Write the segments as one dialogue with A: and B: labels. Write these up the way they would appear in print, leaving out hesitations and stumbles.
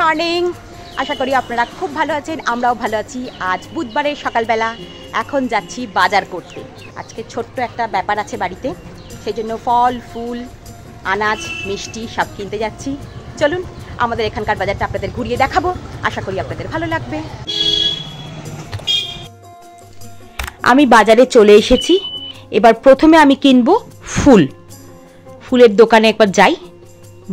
A: Morning. আশা করি আপনারা খুব ভালো আছেন, আমরাও ভালো আছি। আজ বুধবারের সকালবেলা, এখন যাচ্ছি বাজার করতে। আজকে ছোট্ট একটা ব্যাপার আছে বাড়িতে, সেই জন্য ফল ফুল আনাজ মিষ্টি সব কিনতে যাচ্ছি। চলুন আমাদের এখানকার বাজারটা আপনাদের ঘুরিয়ে দেখাবো, আশা করি আপনাদের ভালো লাগবে। আমি বাজারে চলে এসেছি। এবার প্রথমে আমি কিনবো ফুলের দোকানে একবার যাই।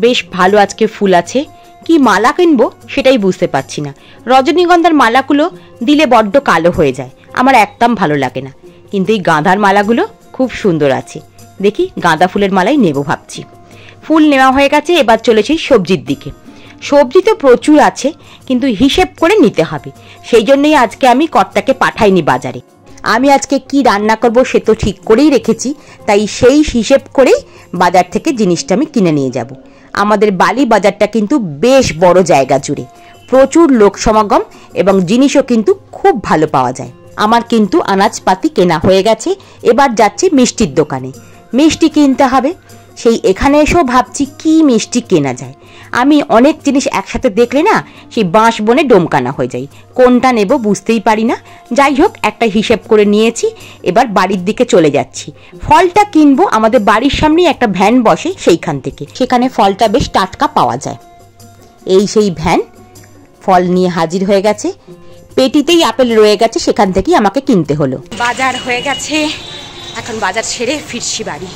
A: বেশ ভালো আজকে ফুল আছে। কি মালা কিনবো সেটাই বুঝতে পারছি না। রজনীগন্ধার মালাগুলো দিলে বড্ড কালো হয়ে যায়, আমার একদম ভালো লাগে না। কিন্তু এই গাঁদার মালাগুলো খুব সুন্দর আছে, দেখি গাঁদা ফুলের মালাই নেব ভাবছি। ফুল নেওয়া হয়ে গেছে, এবার চলেছি সবজির দিকে। সবজি তো প্রচুর আছে, কিন্তু হিসেব করে নিতে হবে। সেই জন্যই আজকে আমি কর্তাকে পাঠাইনি বাজারে। আমি আজকে কি রান্না করব সে তো ঠিক করেই রেখেছি, তাই সেই হিসেব করেই বাজার থেকে জিনিসটা আমি কিনে নিয়ে যাব। আমাদের বালি বাজারটা কিন্তু বেশ বড় জায়গা জুড়ে, প্রচুর লোক সমাগম এবং জিনিসও কিন্তু খুব ভালো পাওয়া যায়। আমার কিন্তু আনাজপাতি কেনা হয়ে গেছে, এবার যাচ্ছি মিষ্টির দোকানে। মিষ্টি কিনতে হবে। সেই এখানে এসেও ভাবছি কি মিষ্টি কেনা যায়। আমি অনেক জিনিস একসাথে দেখলে না সেই বাঁশ বনে ডোমকানা হয়ে যাই, কোনটা নেব বুঝতেই পারি না। যাই হোক, একটা হিসেব করে নিয়েছি, এবার বাড়ির দিকে চলে যাচ্ছি। ফলটা কিনবো, আমাদের বাড়ির সামনেই একটা ভ্যান বসে, সেইখান থেকে। সেখানে ফলটা বেশ টাটকা পাওয়া যায়। এই সেই ভ্যান ফল নিয়ে হাজির হয়ে গেছে। পেটিতেই আপেল রয়ে গেছে, সেখান থেকেই আমাকে কিনতে হলো। বাজার হয়ে গেছে, এখন বাজার ছেড়ে ফিরছি বাড়ি।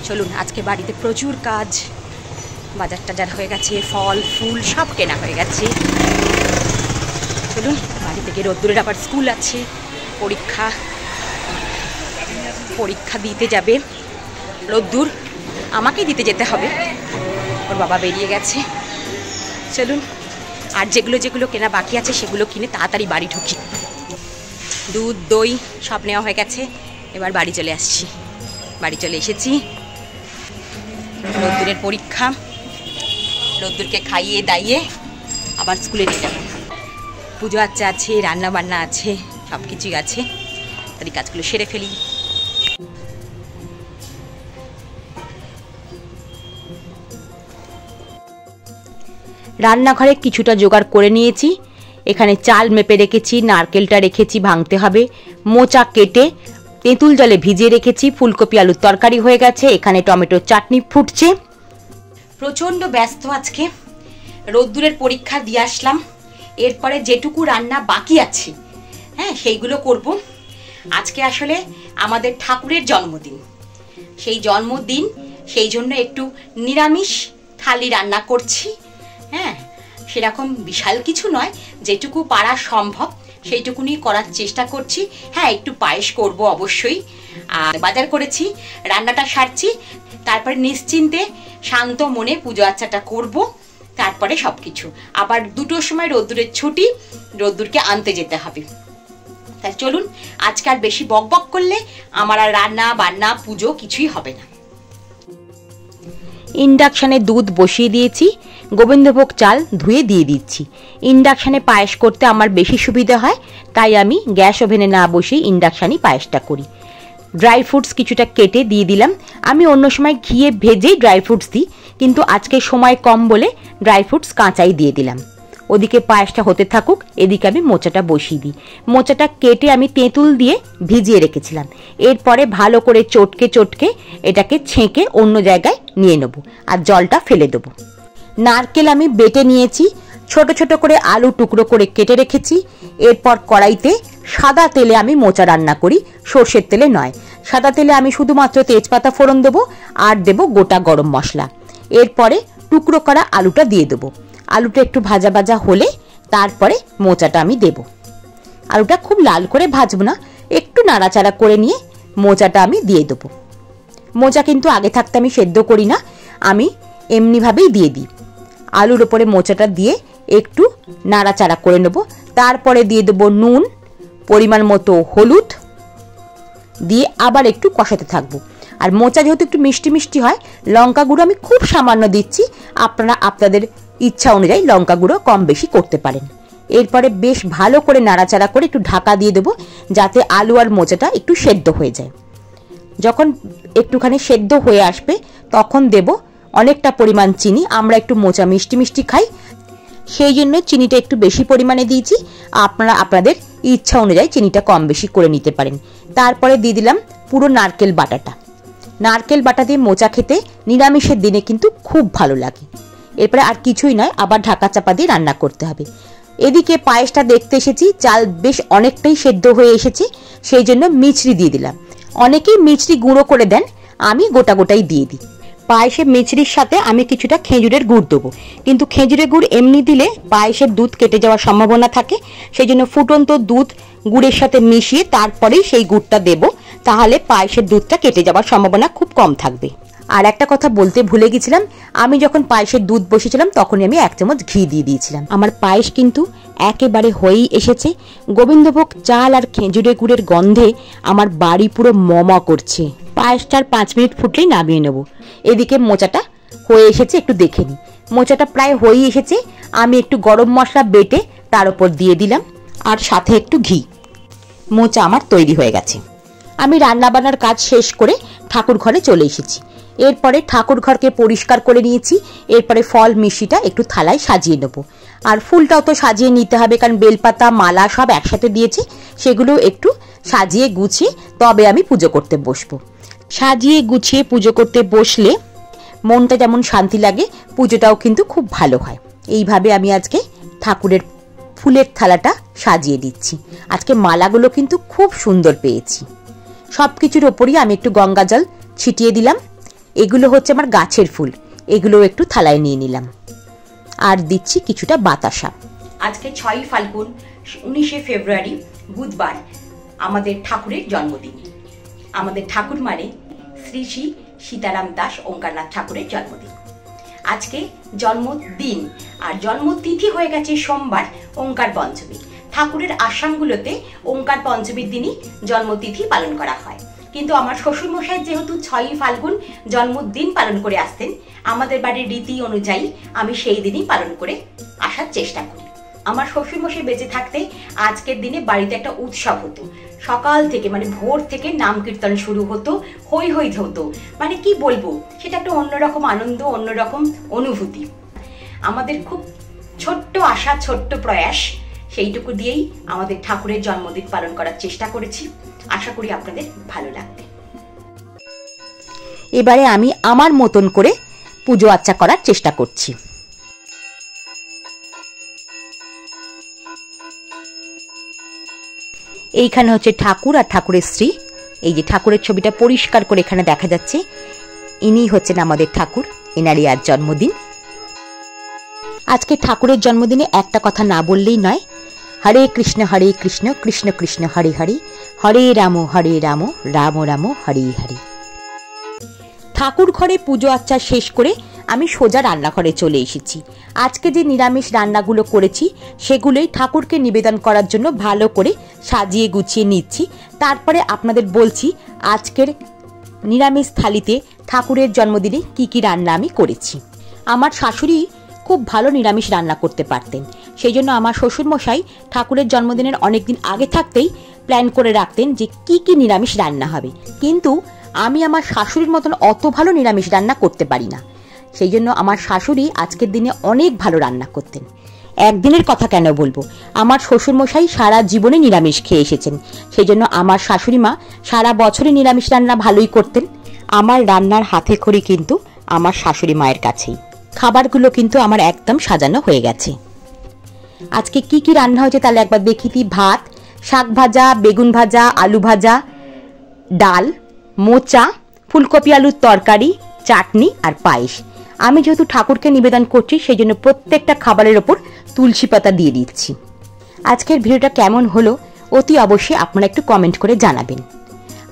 A: চলুন, আজকে বাড়িতে প্রচুর কাজ। বাজার টাজার হয়ে গেছে, ফল ফুল সব কেনা হয়ে গেছে। চলুন বাড়ি থেকে। রোদ্দুরের আবার স্কুল আছে, পরীক্ষা দিতে যাবে রোদ্দুর, আমাকেই দিতে যেতে হবে। ওর বাবা বেরিয়ে গেছে। চলুন, আর যেগুলো কেনা বাকি আছে সেগুলো কিনে তাড়াতাড়ি বাড়ি ঢুকি। দুধ দই সব নেওয়া হয়ে গেছে, এবার বাড়ি চলে আসছি। বাড়ি চলে এসেছি। রোদ্দুরের পরীক্ষা, রোদ্দুরকে খাইয়ে দাইয়ে আবার স্কুলে নিয়ে যাবো। পুজো আছে, রান্না বান্না আছে, সব কিছুই আছে। তাই কাজগুলো সেরে ফেলি। রান্নাঘরে কিছুটা জোগাড় করে নিয়েছি। এখানে চাল মেপে রেখেছি, নারকেলটা রেখেছি ভাঙতে হবে, মোচা কেটে তেঁতুল জলে ভিজিয়ে রেখেছি। ফুলকপি আলুর তরকারি হয়ে গেছে, এখানে টমেটোর চাটনি ফুটছে। প্রচণ্ড ব্যস্ত আজকে। রোদ্দুরের পরীক্ষা দিয়ে আসলাম, এরপরে যেটুকু রান্না বাকি আছে সেইগুলো করব। আজকে আসলে আমাদের ঠাকুরের জন্মদিন, সেই জন্য একটু নিরামিষ থালি রান্না করছি। সেরকম বিশাল কিছু নয়, যেটুকু পারা সম্ভব সেইটুকুনি করার চেষ্টা করছি। একটু পায়েস করব অবশ্যই। আর বাজার করেছি, রান্নাটা সারছি, তারপরে নিশ্চিন্তে শান্ত মনে পুজো আচ্চাটা করব। তারপরে সবকিছু আবার 2টোর সময় রোদ্দুরের ছুটি, রোদ্দুরকে আনতে যেতে হবে। তাই চলুন, আজকে আর বেশি বকবক করলে আমার আর রান্না বান্না পুজো কিছুই হবে না। ইন্ডাকশানে দুধ বসিয়ে দিয়েছি, গোবিন্দভোগ চাল ধুয়ে দিয়ে দিচ্ছি। ইন্ডাকশানে পায়েস করতে আমার বেশি সুবিধা হয়, তাই আমি গ্যাস ওভেনে না বসেই ইন্ডাকশানই পায়েসটা করি। ড্রাই ফ্রুটস কিছুটা কেটে দিয়ে দিলাম। আমি অন্য সময় ঘিয়ে ভেজেই ড্রাই ফ্রুটস দিই, কিন্তু আজকে সময় কম বলে ড্রাই ফ্রুটস কাঁচাই দিয়ে দিলাম। ওদিকে পায়েসটা হতে থাকুক, এদিকে আমি মোচাটা বসিয়ে দিই। মোচাটা কেটে আমি তেঁতুল দিয়ে ভিজিয়ে রেখেছিলাম। এরপরে ভালো করে চটকে এটাকে ছেঁকে অন্য জায়গায় নিয়ে নেব, আর জলটা ফেলে দেবো। নারকেল আমি বেটে নিয়েছি, ছোট ছোট করে আলু টুকরো করে কেটে রেখেছি। এরপর কড়াইতে সাদা তেলে আমি মোচা রান্না করি, সর্ষের তেলে নয়। সাদা তেলে আমি শুধুমাত্র তেজপাতা ফোড়ন দেবো আর দেবো গোটা গরম মশলা। এরপরে টুকরো করা আলুটা দিয়ে দেবো। আলুটা একটু ভাজা ভাজা হলে তারপরে মোচাটা আমি দেব। আলুটা খুব লাল করে ভাজবো না, একটু নাড়াচাড়া করে নিয়ে মোচাটা আমি দিয়ে দেবো। মোচা কিন্তু আগে থাকতে আমি সেদ্ধ করি না, আমি এমনিভাবেই দিয়ে দিই। আলুর ওপরে মোচাটা দিয়ে একটু নাড়াচাড়া করে নেব। তারপরে দিয়ে দেবো নুন, পরিমাণ মতো হলুদ দিয়ে আবার একটু কষাতে থাকবো। আর মোচা যেহেতু একটু মিষ্টি মিষ্টি হয়, লঙ্কা গুঁড়ো আমি খুব সামান্য দিচ্ছি, আপনারা আপনাদের ইচ্ছা অনুযায়ী লঙ্কা গুঁড়ো কম বেশি করতে পারেন। এরপরে বেশ ভালো করে নাড়াচাড়া করে একটু ঢাকা দিয়ে দেবো, যাতে আলু আর মোচাটা একটু সেদ্ধ হয়ে যায়। যখন একটুখানি সেদ্ধ হয়ে আসবে তখন দেব অনেকটা পরিমাণ চিনি। আমরা একটু মোচা মিষ্টি মিষ্টি খাই, সেই জন্য চিনিটা একটু বেশি পরিমাণে দিয়েছি। আপনারা আপনাদের ইচ্ছা অনুযায়ী চিনিটা কম বেশি করে নিতে পারেন। তারপরে দিয়ে দিলাম পুরো নারকেল বাটাটা। নারকেল বাটা দিয়ে মোচা খেতে নিরামিষের দিনে কিন্তু খুব ভালো লাগে। এরপরে আর কিছুই নয়, আবার ঢাকা চাপা দিয়ে রান্না করতে হবে। এদিকে পায়েসটা দেখতে এসেছি, চাল বেশ অনেকটাই সেদ্ধ হয়ে এসেছে, সেই জন্য মিছরি দিয়ে দিলাম। অনেকেই মিছরি গুঁড়ো করে দেন, আমি গোটা গোটাই দিয়ে দিই। পায়েসে মিছরির সাথে আমি কিছুটা খেজুরের গুড় দেবো, কিন্তু খেজুরের গুড় এমনি দিলে পায়েসের দুধ কেটে যাওয়ার সম্ভাবনা থাকে। সেই জন্য ফুটন্ত দুধ গুড়ের সাথে মিশিয়ে তারপরেই সেই গুড়টা দেব, তাহলে পায়েসের দুধটা কেটে যাওয়ার সম্ভাবনা খুব কম থাকবে। আর একটা কথা বলতে ভুলে গেছিলাম, আমি যখন পায়েসের দুধ বসিয়েছিলাম তখনই আমি 1 চামচ ঘি দিয়ে দিয়েছিলাম। আমার পায়েস কিন্তু একেবারে হয়েই এসেছে। গোবিন্দভোগ চাল আর খেজুরের গুড়ের গন্ধে আমার বাড়ি পুরো মমা করছে। পায়েসটার 5 মিনিট ফুটলেই নামিয়ে নেব। এদিকে মোচাটা হয়ে এসেছে, একটু দেখে নিই। মোচাটা প্রায় হয়েই এসেছে। আমি একটু গরম মশলা বেটে তার উপর দিয়ে দিলাম, আর সাথে একটু ঘি। মোচা আমার তৈরি হয়ে গেছে। আমি রান্নাবান্নার কাজ শেষ করে ঠাকুর ঘরে চলে এসেছি। এরপরে ঠাকুর ঘরকে পরিষ্কার করে নিয়েছি। এরপরে ফল মিষ্টিটা একটু থালায় সাজিয়ে নেব। আর ফুলটাও তো সাজিয়ে নিতে হবে, কারণ বেলপাতা মালা সব একসাথে দিয়েছি, সেগুলো একটু সাজিয়ে গুছিয়ে তবে আমি পুজো করতে বসবো। সাজিয়ে গুছিয়ে পুজো করতে বসলে মনটা যেমন শান্তি লাগে, পুজোটাও কিন্তু খুব ভালো হয়। এইভাবে আমি আজকে ঠাকুরের ফুলের থালাটা সাজিয়ে দিচ্ছি। আজকে মালাগুলো কিন্তু খুব সুন্দর পেয়েছি। সব কিছুর ওপরই আমি একটু গঙ্গা জল ছিটিয়ে দিলাম। এগুলো হচ্ছে আমার গাছের ফুল, এগুলো একটু থালায় নিয়ে নিলাম। আর দিচ্ছি কিছুটা বাতাসা। আজকে 6 ফাল্গুন 19শে ফেব্রুয়ারি বুধবার আমাদের ঠাকুরের জন্মদিন। আমাদের ঠাকুর মানে শ্রী শ্রী সীতারাম দাস ওঙ্কারনাথ ঠাকুরের জন্মদিন। আজকে জন্মদিন আর জন্মতিথি হয়ে গেছে সোমবার, ওঙ্কার পঞ্চমী। ঠাকুরের আশ্রমগুলোতে ওঙ্কার পঞ্চমীর দিনই জন্মতিথি পালন করা হয়, কিন্তু আমার শ্বশুরমশাই যেহেতু 6 ফাল্গুন জন্মদিন পালন করে আসতেন, আমাদের বাড়ির রীতি অনুযায়ী আমি সেই দিনই পালন করে আসার চেষ্টা করি। আমার শ্বশুরমশাই বেঁচে থাকতে আজকের দিনে বাড়িতে একটা উৎসব হতো। সকাল থেকে মানে ভোর থেকে নাম কীর্তন শুরু হতো, হই হই হতো। মানে কি বলবো, সেটা একটা অন্যরকম আনন্দ, অন্যরকম অনুভূতি। আমাদের খুব ছোট্ট আশা, ছোট্ট প্রয়াস, সেইটুকু দিয়েই আমাদের ঠাকুরের জন্মদিন পালন করার চেষ্টা করেছি। আশা করি আপনাদের ভালো লাগবে। এবারে আমি আমার মতন করে পুজো আর্চা করার চেষ্টা করছি। এইখানে হচ্ছে ঠাকুর আর ঠাকুরের স্ত্রী। এই যে ঠাকুরের ছবিটা পরিষ্কার করে এখানে দেখা যাচ্ছে, ইনি হচ্ছেন আমাদের ঠাকুর। এনারই আজ জন্মদিন। আজকে ঠাকুরের জন্মদিনে একটা কথা না বললেই নয়। হরে কৃষ্ণ কৃষ্ণ কৃষ্ণ হরে হরে, হরে রাম রাম রাম হরে হরে। ঠাকুর ঘরে পুজো আর্চা শেষ করে আমি সোজা রান্নাঘরে চলে এসেছি। আজকে যে নিরামিষ রান্নাগুলো করেছি সেগুলোই ঠাকুরকে নিবেদন করার জন্য ভালো করে সাজিয়ে গুছিয়ে নিচ্ছি। তারপরে আপনাদের বলছি আজকের নিরামিষ থালিতে ঠাকুরের জন্মদিনে কি কি রান্না আমি করেছি। আমার শাশুড়ি খুব ভালো নিরামিষ রান্না করতে পারতেন, সেই জন্য আমার শ্বশুরমশাই ঠাকুরের জন্মদিনের অনেকদিন আগে থাকতেই প্ল্যান করে রাখতেন যে কি কি নিরামিষ রান্না হবে। কিন্তু আমি আমার শাশুড়ির মতন অত ভালো নিরামিষ রান্না করতে পারি না, সেই জন্য আমার শাশুড়ি আজকের দিনে অনেক ভালো রান্না করতেন। একদিনের কথা কেন বলবো, আমার শ্বশুরমশাই সারা জীবনে নিরামিষ খেয়ে এসেছেন, সেই জন্য আমার শাশুড়ি মা সারা বছরই নিরামিষ রান্না ভালোই করতেন। আমার রান্নার হাতে খড়ি কিন্তু আমার শাশুড়ি মায়ের কাছেই। খাবারগুলো কিন্তু আমার একদম সাজানো হয়ে গেছে। আজকে কি কি রান্না হয়েছে তাহলে একবার দেখি দিই। ভাত, শাক ভাজা, বেগুন ভাজা, আলু ভাজা, ডাল, মোচা, ফুলকপি আলুর তরকারি, চাটনি আর পায়েস। আমি যেহেতু ঠাকুরকে নিবেদন করছি সেই জন্য প্রত্যেকটা খাবারের ওপর তুলসী পাতা দিয়ে দিচ্ছি। আজকের ভিডিওটা কেমন হলো অতি অবশ্যই আপনারা একটু কমেন্ট করে জানাবেন।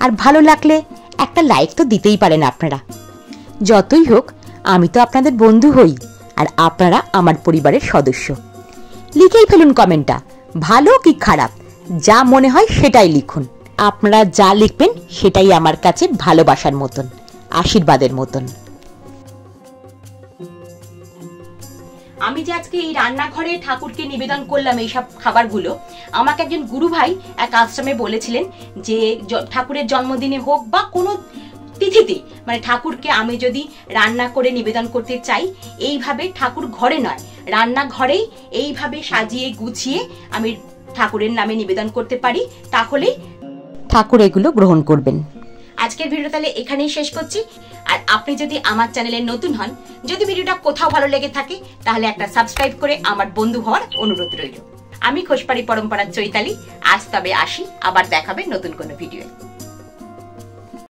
A: আর ভালো লাগলে একটা লাইক তো দিতেই পারেন আপনারা। যতই হোক আমি তো আপনাদের বন্ধু হই, আর আপনারা আমার পরিবারের সদস্য। লিখেই ফেলুন কমেন্টটা, ভালো কি খারাপ যা মনে হয় সেটাই লিখুন। আপনারা যা লিখবেন সেটাই আমার কাছে ভালোবাসার মতন, আশীর্বাদের মতন। আমি যে আজকে এই রান্নাঘরে ঠাকুরকে নিবেদন করলাম এইসব খাবারগুলো, আমাকে একজন গুরু ভাই এক আশ্রমে বলেছিলেন যে ঠাকুরের জন্মদিনে হোক বা কোনো তিথিতে, মানে ঠাকুরকে আমি যদি রান্না করে নিবেদন করতে চাই, এইভাবে ঠাকুর ঘরে নয়, রান্নাঘরেই এইভাবে সাজিয়ে গুছিয়ে আমি ঠাকুরের নামে নিবেদন করতে পারি, তাহলে ঠাকুর এগুলো গ্রহণ করবেন। আজকের ভিডিও তাহলে এখানেই শেষ করছি। আর আপনি যদি আমার চ্যানেলে নতুন হন, যদি ভিডিওটা কোথাও ভালো লেগে থাকে, তাহলে একটা সাবস্ক্রাইব করে আমার বন্ধু হওয়ার অনুরোধ রইল। আমি খোসবাড়ি পরম্পরার চৈতালি, আজ তবে আসি, আবার দেখাবে নতুন কোনো ভিডিও।